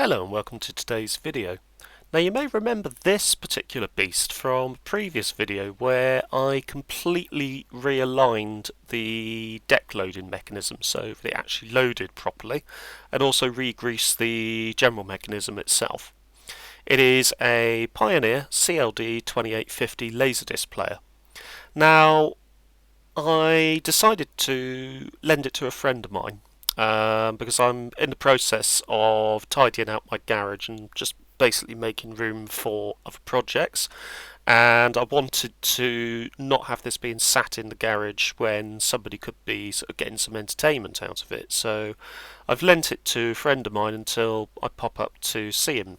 Hello and welcome to today's video. Now you may remember this particular beast from a previous video where I completely realigned the deck loading mechanism so that it actually loaded properly and also re-greased the general mechanism itself. It is a Pioneer CLD2850 Laserdisc player. Now I decided to lend it to a friend of mine because I'm in the process of tidying out my garage and just basically making room for other projects, and I wanted to not have this being sat in the garage when somebody could be sort of getting some entertainment out of it. So I've lent it to a friend of mine until I pop up to see him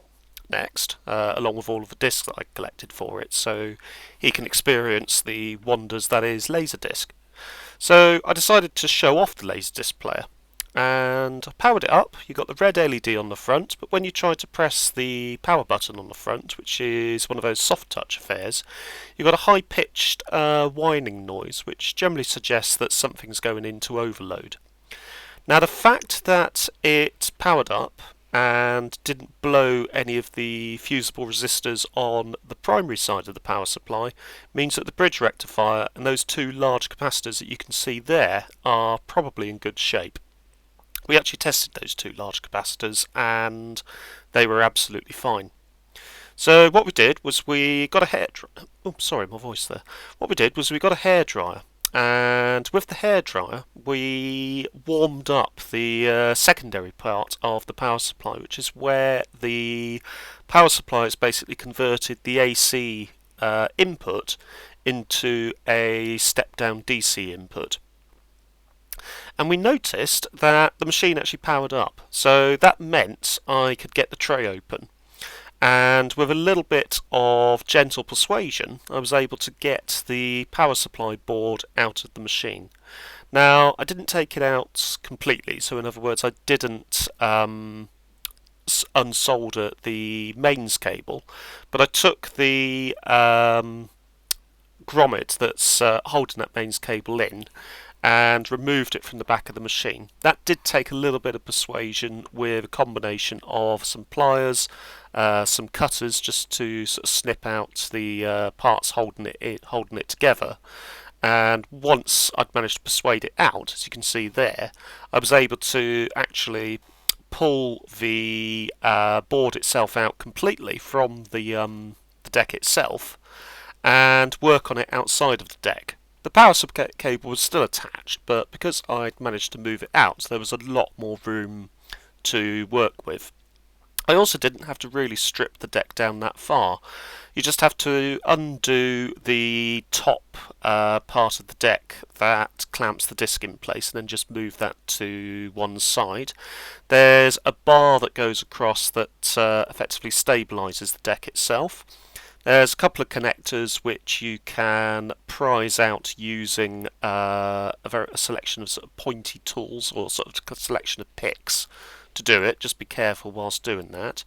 next, along with all of the discs that I collected for it, so he can experience the wonders that is Laserdisc. So I decided to show off the Laserdisc player, and I powered it up. You got the red LED on the front, but when you try to press the power button on the front, which is one of those soft touch affairs, you've got a high-pitched whining noise, which generally suggests that something's going into overload. Now the fact that it powered up and didn't blow any of the fusible resistors on the primary side of the power supply means that the bridge rectifier and those two large capacitors that you can see there are probably in good shape. We actually tested those two large capacitors and they were absolutely fine. So what we did was we got a hairdryer. Oh, sorry, my voice there. What we did was we got a hairdryer, and with the hairdryer we warmed up the secondary part of the power supply, which is where the power supply has basically converted the AC input into a step-down DC input. And we noticed that the machine actually powered up, so that meant I could get the tray open. And with a little bit of gentle persuasion, I was able to get the power supply board out of the machine. Now, I didn't take it out completely, so in other words, I didn't unsolder the mains cable, but I took the grommet that's holding that mains cable in and removed it from the back of the machine. That did take a little bit of persuasion with a combination of some pliers, some cutters just to sort of snip out the parts holding it together. And once I'd managed to persuade it out, as you can see there, I was able to actually pull the board itself out completely from the deck itself and work on it outside of the deck. The power supply cable was still attached, but because I'd managed to move it out, there was a lot more room to work with. I also didn't have to really strip the deck down that far. You just have to undo the top part of the deck that clamps the disc in place and then just move that to one side. There's a bar that goes across that effectively stabilises the deck itself. There's a couple of connectors which you can prise out using a selection of sort of pointy tools, or sort of a selection of picks to do it. Just be careful whilst doing that.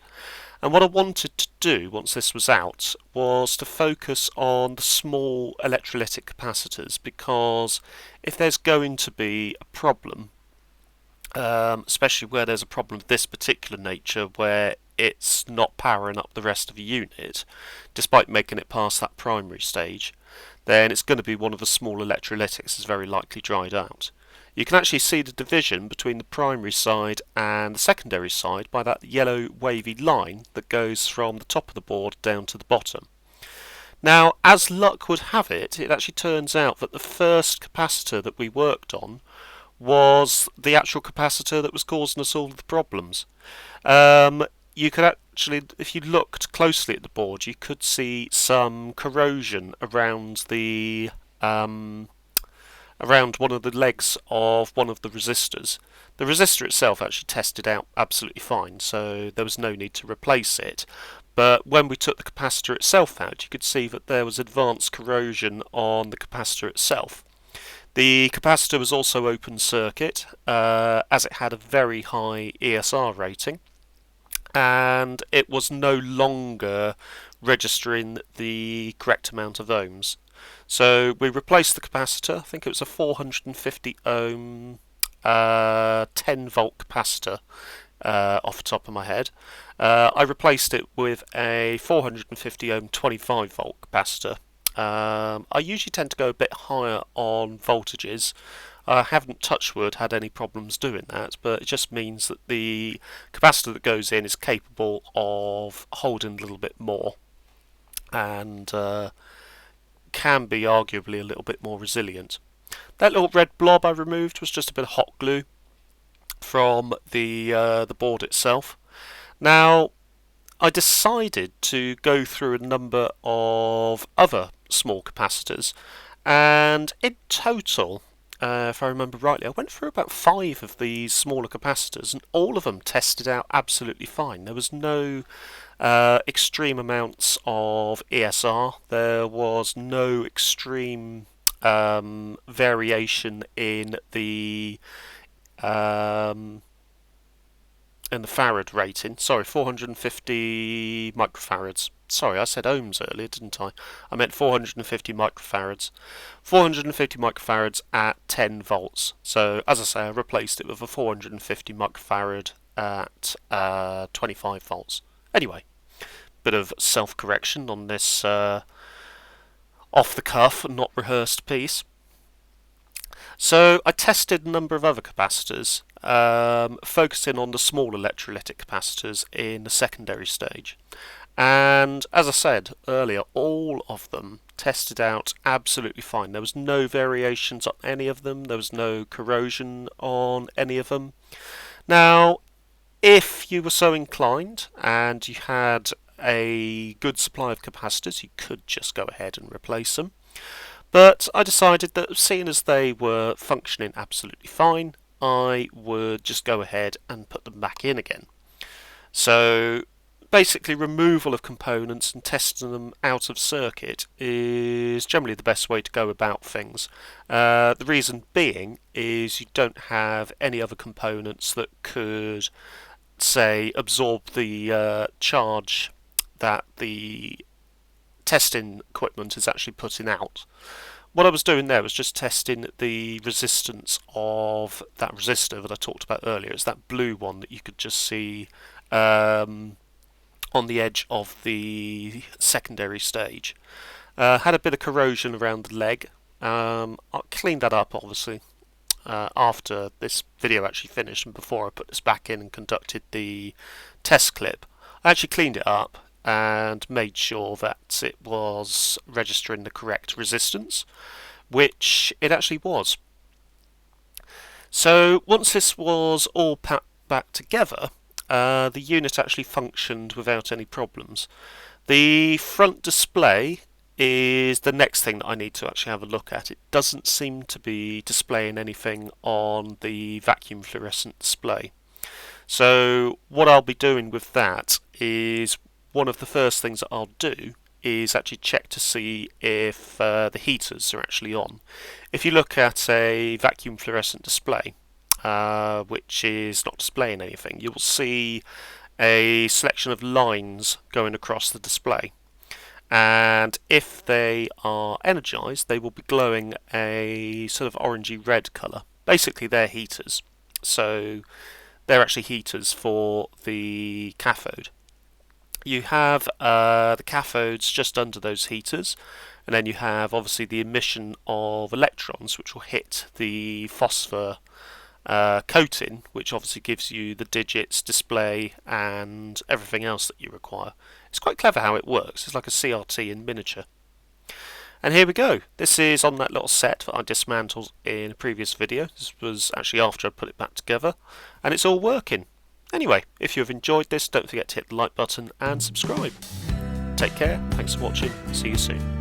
And what I wanted to do once this was out was to focus on the small electrolytic capacitors, because if there's going to be a problem, especially where there's a problem of this particular nature where it's not powering up the rest of the unit despite making it past that primary stage, then it's going to be one of the small electrolytics is very likely dried out. You can actually see the division between the primary side and the secondary side by that yellow wavy line that goes from the top of the board down to the bottom. Now, as luck would have it, it actually turns out that the first capacitor that we worked on was the actual capacitor that was causing us all of the problems. You could actually, if you looked closely at the board, you could see some corrosion around the around one of the legs of one of the resistors. The resistor itself actually tested out absolutely fine, so there was no need to replace it. But when we took the capacitor itself out, you could see that there was advanced corrosion on the capacitor itself. The capacitor was also open circuit, as it had a very high ESR rating, and it was no longer registering the correct amount of ohms. So we replaced the capacitor. I think it was a 450 ohm 10 volt capacitor off the top of my head. I replaced it with a 450 ohm 25 volt capacitor. I usually tend to go a bit higher on voltages. I haven't, touch wood, had any problems doing that, but it just means that the capacitor that goes in is capable of holding a little bit more and can be arguably a little bit more resilient. That little red blob I removed was just a bit of hot glue from the board itself. Now, I decided to go through a number of other small capacitors, and in total, if I remember rightly, I went through about 5 of these smaller capacitors, and all of them tested out absolutely fine. There was no extreme amounts of ESR. There was no extreme variation in the farad rating. Sorry, 450 microfarads. Sorry, I said ohms earlier, didn't I? I meant 450 microfarads. 450 microfarads at 10 volts. So, as I say, I replaced it with a 450 microfarad at 25 volts. Anyway, bit of self-correction on this off-the-cuff, not rehearsed piece. So I tested a number of other capacitors, focusing on the small electrolytic capacitors in the secondary stage. And as I said earlier, all of them tested out absolutely fine. There was no variations on any of them. There was no corrosion on any of them. Now, if you were so inclined and you had a good supply of capacitors, you could just go ahead and replace them. But I decided that, seeing as they were functioning absolutely fine, I would just go ahead and put them back in again. So basically, removal of components and testing them out of circuit is generally the best way to go about things. The reason being is you don't have any other components that could, say, absorb the charge that the testing equipment is actually putting out. What I was doing there was just testing the resistance of that resistor that I talked about earlier. It's that blue one that you could just see on the edge of the secondary stage. Had a bit of corrosion around the leg. I cleaned that up, obviously, after this video actually finished and before I put this back in and conducted the test clip. I actually cleaned it up and made sure that it was registering the correct resistance, which it actually was. So once this was all packed back together, the unit actually functioned without any problems. The front display is the next thing that I need to actually have a look at. It doesn't seem to be displaying anything on the vacuum fluorescent display. So what I'll be doing with that is, one of the first things that I'll do is actually check to see if the heaters are actually on. If you look at a vacuum fluorescent display, which is not displaying anything, you will see a selection of lines going across the display. And if they are energized, they will be glowing a sort of orangey red colour. Basically, they're heaters. So they're actually heaters for the cathode. You have the cathodes just under those heaters, and then you have obviously the emission of electrons, which will hit the phosphor coating, which obviously gives you the digits, display, and everything else that you require. It's quite clever how it works. It's like a CRT in miniature. And here we go. This is on that little set that I dismantled in a previous video. This was actually after I put it back together, and it's all working. Anyway, if you have enjoyed this, don't forget to hit the like button and subscribe. Take care, thanks for watching, see you soon.